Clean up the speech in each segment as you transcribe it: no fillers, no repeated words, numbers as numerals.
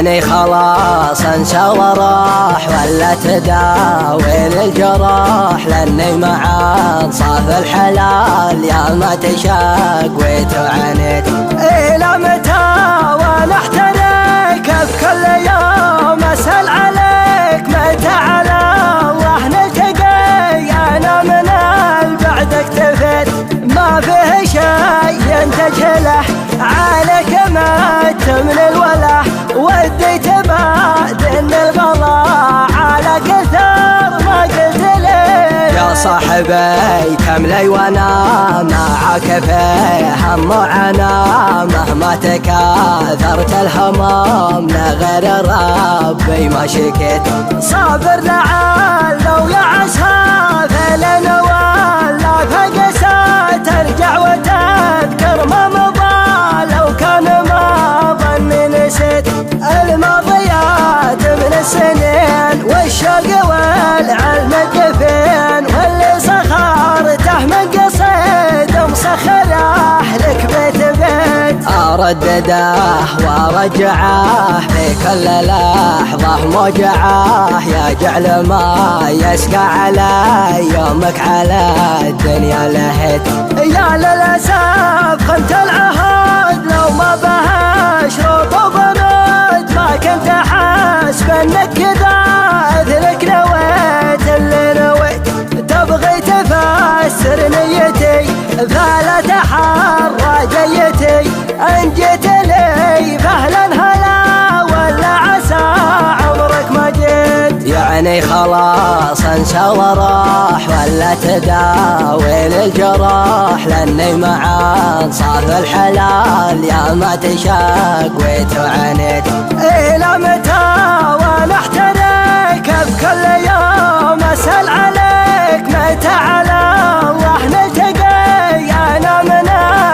يعني خلاص انسى وراح ولا تداوي الجراح، لاني معاك صاف الحلال يا ما تشاق وعانيت. الى متى وانا احترق في كل يوم اسال عليك، متى على الله نلتقي؟ انا من البعد اكتفيت، ما فيه شيء ينتج له عليك مت من الوله، وديت بعد ان الغلا على كثر ما قلت لي. يا صاحبي تملي وانا معك في هم وعنا، مهما تكاثرت الهمام لغير ربي ما شكيت. صابر لعل يا عسى فلنا ولا فقسى، ترجع وتذكر ما مضى لو كان ما ظني نسيت. الماضيات من السنين والشوق والعلم الدفين، واللي سخرته من قصيد مسخره لك بيت بيت. اردده وارجعه في كل لحظه موجعه، يا جعل ما يسقى علي يومك على الدنيا لهيت. يا للاسف خنت العهد لو ما بها شروط وبنود، ما كنت حاسب انك كذا اذنك نويت اللي نويت. تبغي تفسر نيتي فلا تحرى جيتي، ان جيت لي فهلا هلا ولا عسى عمرك ما جيت. يعني خلاص انسى وراح ولا تداوي الجراح، لاني معاك صاف الحلال يا ما تشاق وعانيت. الى متى وانا احترق في كل يوم اسال عليك، متى على الله نلتقي؟ انا من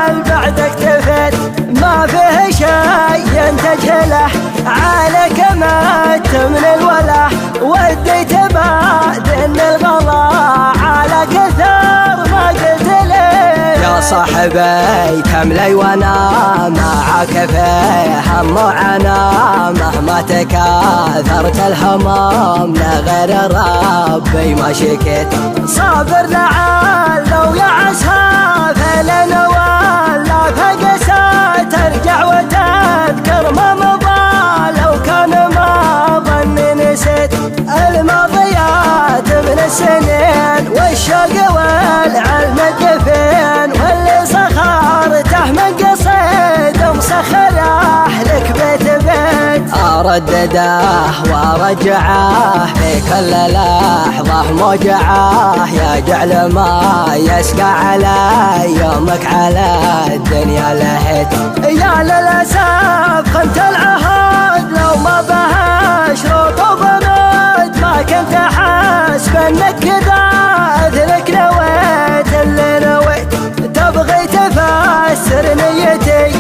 البعد اكتفيت، ما فيه شيء ينتج له عليك مت من الوله، وديت بعد ان الغلا على كثر ما قلت لي. يا صاحبي تملي وانا معك في هم وعنا، مهما تكاثرت الهمام لغير ربي ما شكيت. صابر لعل يا عسى فلنا ولا فقسى، ترجع وتذكر ما مضى لو كان ما ظني نسيت. الماضيات من السنين والشوق والعلم الدفين، واللي سخرته من قصيد مسخره لك بيت بيت. اردده وارجعه في كل لحظه موجعه، يا جعل ما يسقى علي يومك على الدنيا لهيت. يا للاسف خنت العهد لو ما بها شروط وبنود، ما كنت حاسب انك كذا اذنك نويت اللي نويت. تبغي تفسر نيتي